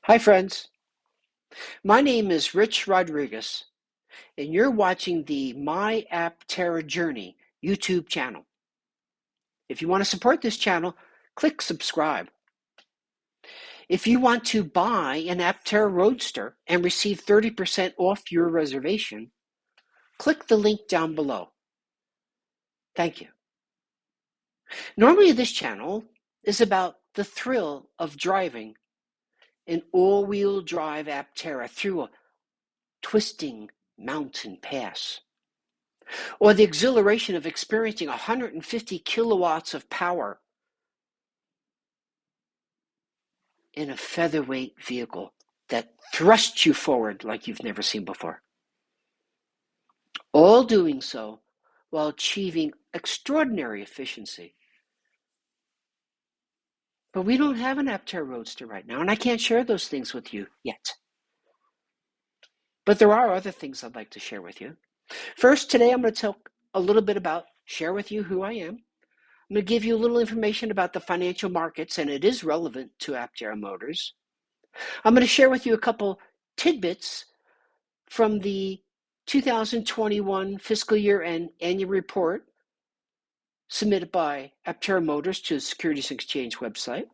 Hi, friends. My name is Rich Rodriguez, and you're watching the My Aptera Journey YouTube channel. If you want to support this channel, click subscribe. If you want to buy an Aptera Roadster and receive 30% off your reservation, click the link down below. Thank you. Normally, this channel is about the thrill of driving an all-wheel drive Aptera through a twisting mountain pass, or the exhilaration of experiencing 150 kilowatts of power in a featherweight vehicle that thrusts you forward like you've never seen before. All doing so while achieving extraordinary efficiency. But we don't have an Aptera Roadster right now, and I can't share those things with you yet. But there are other things I'd like to share with you. First, today I'm going to talk a little bit about, share with you who I am. I'm going to give you a little information about the financial markets, and it is relevant to Aptera Motors. I'm going to share with you a couple tidbits from the 2021 fiscal year and annual report submitted by Aptera Motors to the Securities and Exchange website.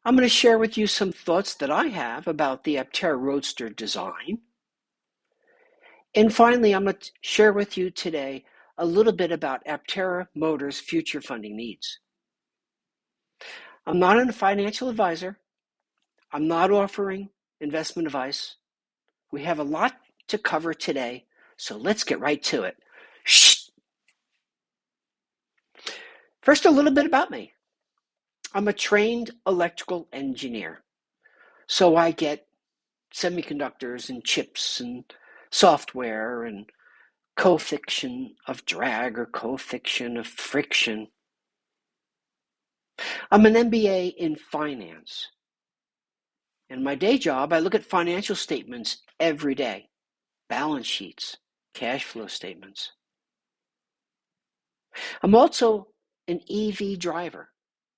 I'm going to share with you some thoughts that I have about the Aptera Roadster design. And finally, I'm going to share with you today a little bit about Aptera Motors' future funding needs. I'm not a financial advisor. I'm not offering investment advice. We have a lot to cover today, so let's get right to it. Shh. First, a little bit about me. I'm a trained electrical engineer, so I get semiconductors and chips and software and coefficient of drag or coefficient of friction. I'm an MBA in finance. In my day job, I look at financial statements every day, balance sheets, cash flow statements. I'm also an EV driver.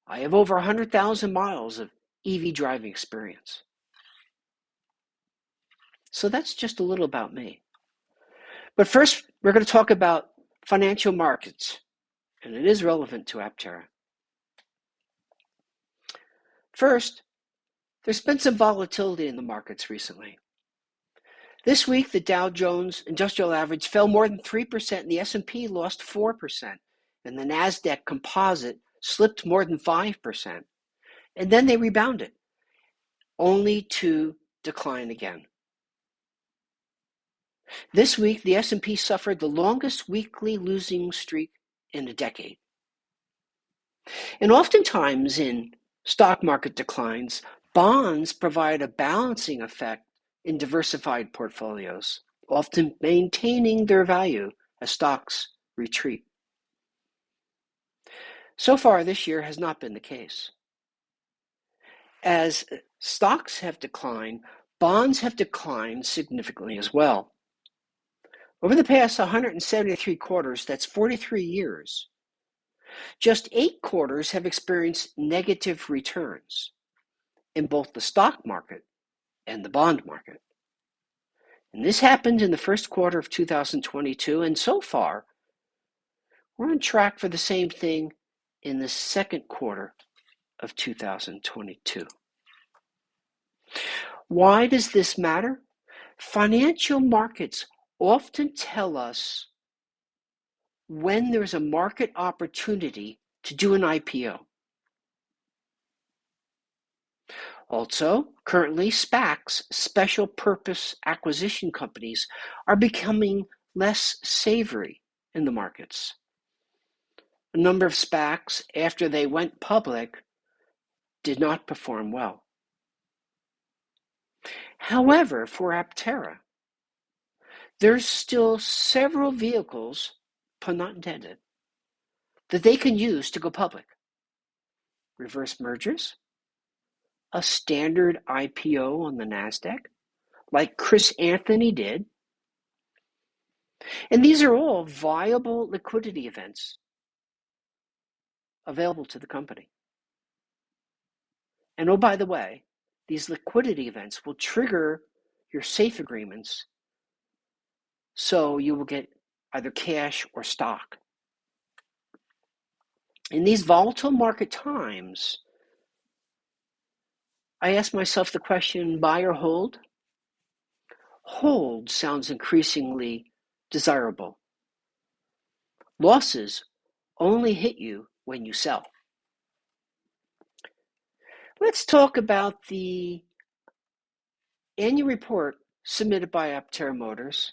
I have over 100,000 miles of EV driving experience. So that's just a little about me. But first, we're going to talk about financial markets, and it is relevant to Aptera. First, there's been some volatility in the markets recently. This week, the Dow Jones Industrial Average fell more than 3%, and the S&P lost 4%, and the NASDAQ Composite slipped more than 5%. And then they rebounded, only to decline again. This week, the S&P suffered the longest weekly losing streak in a decade. And oftentimes in stock market declines, bonds provide a balancing effect in diversified portfolios, often maintaining their value as stocks retreat. So far, this year has not been the case. As stocks have declined, bonds have declined significantly as well. Over the past 173 quarters, that's 43 years, just 8 quarters have experienced negative returns in both the stock market and the bond market. And this happened in the first quarter of 2022, and so far, we're on track for the same thing in the second quarter of 2022. Why does this matter? Financial markets often tell us when there's a market opportunity to do an IPO. Also, currently, SPACs, special purpose acquisition companies, are becoming less savory in the markets. A number of SPACs, after they went public, did not perform well. However, for Aptera, there's still several vehicles, pun not intended, that they can use to go public. Reverse mergers, a standard IPO on the NASDAQ, like Chris Anthony did. And these are all viable liquidity events available to the company. And oh, by the way, these liquidity events will trigger your safe agreements, so you will get either cash or stock. In these volatile market times, I ask myself the question, buy or hold? Hold sounds increasingly desirable. Losses only hit you when you sell. Let's talk about the annual report submitted by Aptera Motors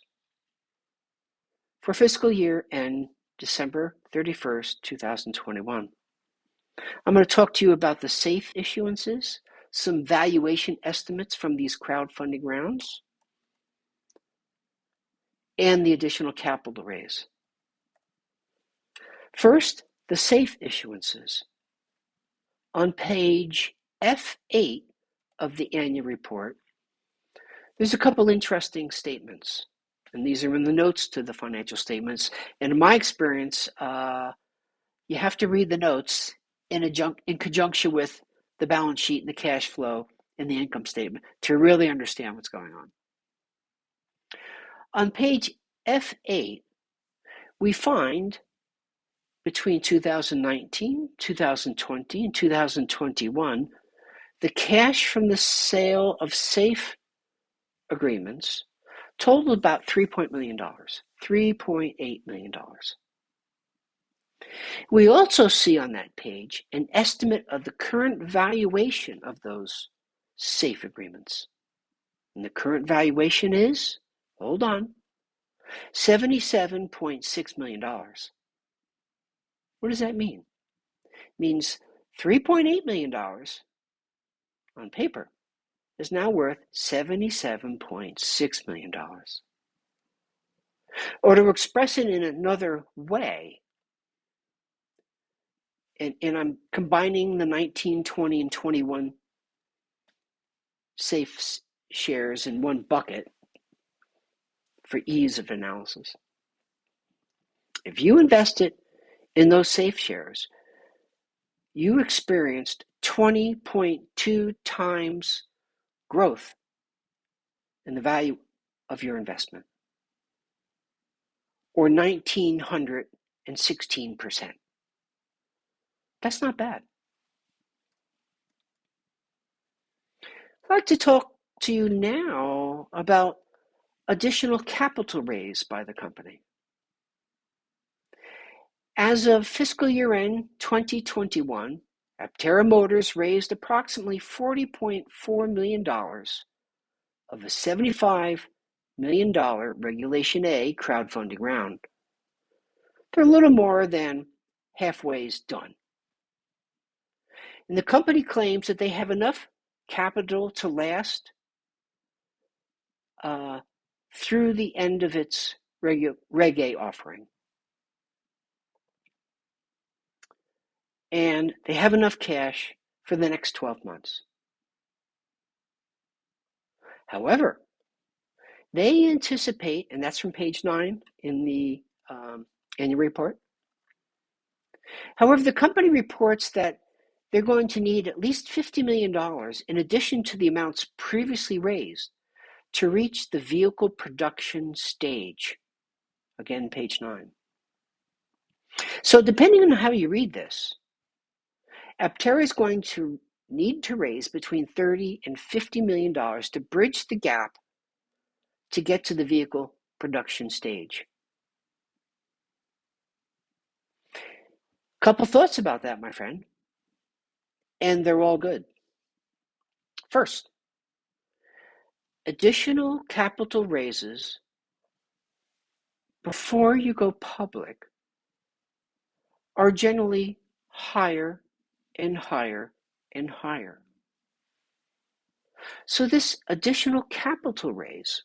for fiscal year end December 31st, 2021. I'm going to talk to you about the safe issuances, some valuation estimates from these crowdfunding rounds, and the additional capital raise. First, the safe issuances. On page F8 of the annual report, there's a couple interesting statements, and these are in the notes to the financial statements. And in my experience, you have to read the notes in conjunction with the balance sheet and the cash flow and the income statement to really understand what's going on. On page F8, we find between 2019, 2020, and 2021, the cash from the sale of safe agreements totaled about $3.8 million. We also see on that page an estimate of the current valuation of those safe agreements. And the current valuation is, hold on, $77.6 million. What does that mean? It means $3.8 million on paper is now worth $77.6 million. Or to express it in another way, and I'm combining the 19, 20, and 21 safe shares in one bucket for ease of analysis. If you invested in those safe shares, you experienced 20.2 times growth in the value of your investment, or 1,916%. That's not bad. I'd like to talk to you now about additional capital raised by the company. As of fiscal year end 2021, Aptera Motors raised approximately $40.4 million of a $75 million Regulation A crowdfunding round. They're a little more than halfway done. And the company claims that they have enough capital to last through the end of its Reg A offering. And they have enough cash for the next 12 months. However, they anticipate, and that's from page 9 in the annual report. However, the company reports that they're going to need at least $50 million in addition to the amounts previously raised to reach the vehicle production stage. Again, page 9. So depending on how you read this, Aptera is going to need to raise between $30 and $50 million to bridge the gap to get to the vehicle production stage. Couple thoughts about that, my friend, and they're all good. First, additional capital raises before you go public are generally higher and higher and higher. So this additional capital raise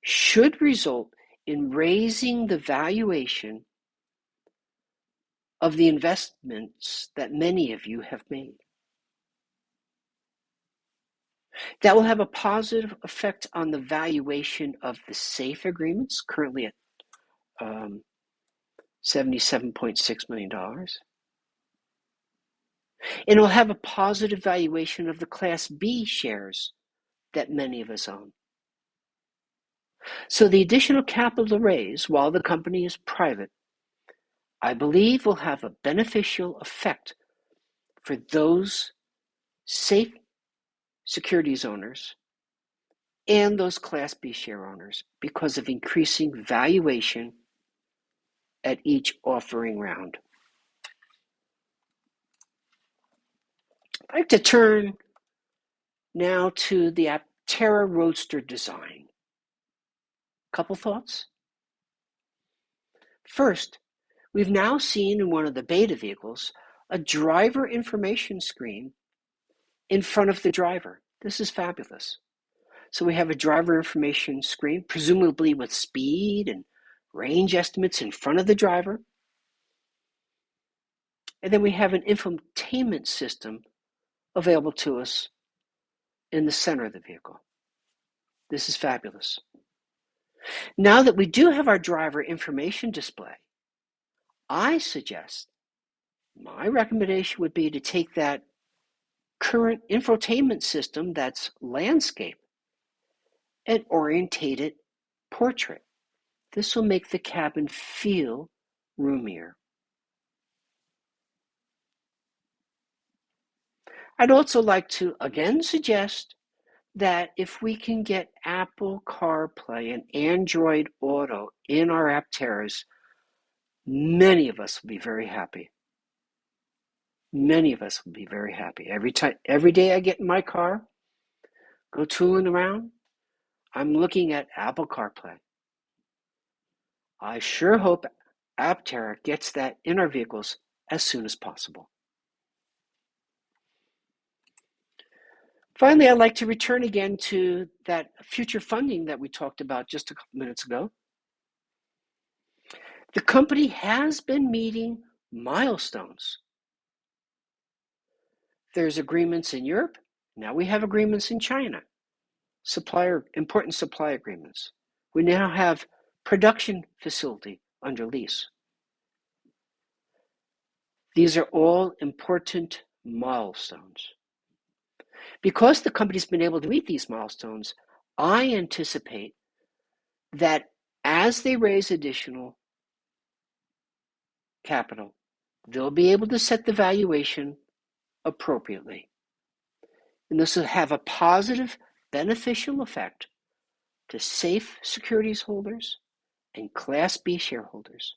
should result in raising the valuation of the investments that many of you have made. That will have a positive effect on the valuation of the safe agreements, currently at $77.6 million. And it will have a positive valuation of the Class B shares that many of us own. So the additional capital raise while the company is private, I believe, will have a beneficial effect for those safe securities owners and those Class B share owners because of increasing valuation at each offering round. I'd like to turn now to the Aptera Roadster design. Couple thoughts? First, we've now seen in one of the beta vehicles a driver information screen in front of the driver. This is fabulous. So we have a driver information screen, presumably with speed and range estimates in front of the driver. And then we have an infotainment system available to us in the center of the vehicle. This is fabulous. Now that we do have our driver information display, I suggest, my recommendation would be to take that current infotainment system that's landscape and orientate it portrait. This will make the cabin feel roomier. I'd also like to again suggest that if we can get Apple CarPlay and Android Auto in our Apteras, many of us will be very happy. Many of us will be very happy. Every day I get in my car, go tooling around, I'm looking at Apple CarPlay. I sure hope Aptera gets that in our vehicles as soon as possible. Finally, I'd like to return again to that future funding that we talked about just a couple minutes ago. The company has been meeting milestones. There's agreements in Europe. Now we have agreements in China. Important supply agreements. We now have production facility under lease. These are all important milestones. Because the company's been able to meet these milestones, I anticipate that as they raise additional capital, they'll be able to set the valuation appropriately. And this will have a positive, beneficial effect to safe securities holders and Class B shareholders.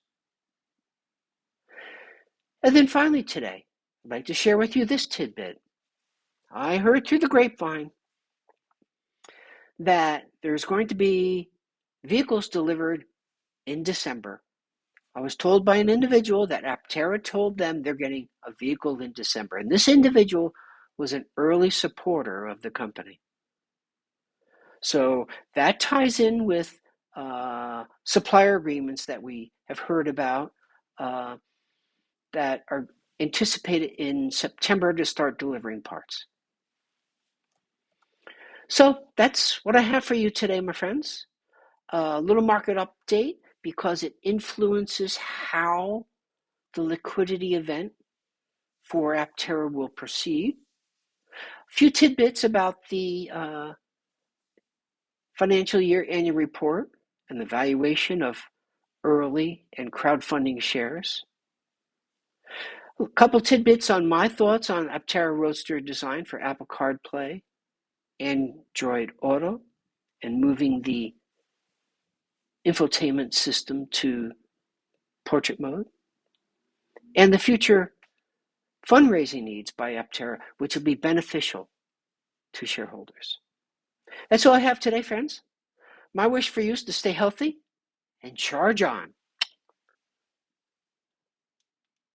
And then finally today, I'd like to share with you this tidbit. I heard through the grapevine that there's going to be vehicles delivered in December. I was told by an individual that Aptera told them they're getting a vehicle in December. And this individual was an early supporter of the company. So that ties in with supplier agreements that we have heard about that are anticipated in September to start delivering parts. So that's what I have for you today, my friends. A little market update because it influences how the liquidity event for Aptera will proceed. A few tidbits about the financial year annual report and the valuation of early and crowdfunding shares. A couple tidbits on my thoughts on Aptera Roadster design for Apple CarPlay, Android Auto, and moving the infotainment system to portrait mode, and the future fundraising needs by Aptera, which will be beneficial to shareholders. That's all I have today, friends. My wish for you is to stay healthy and charge on.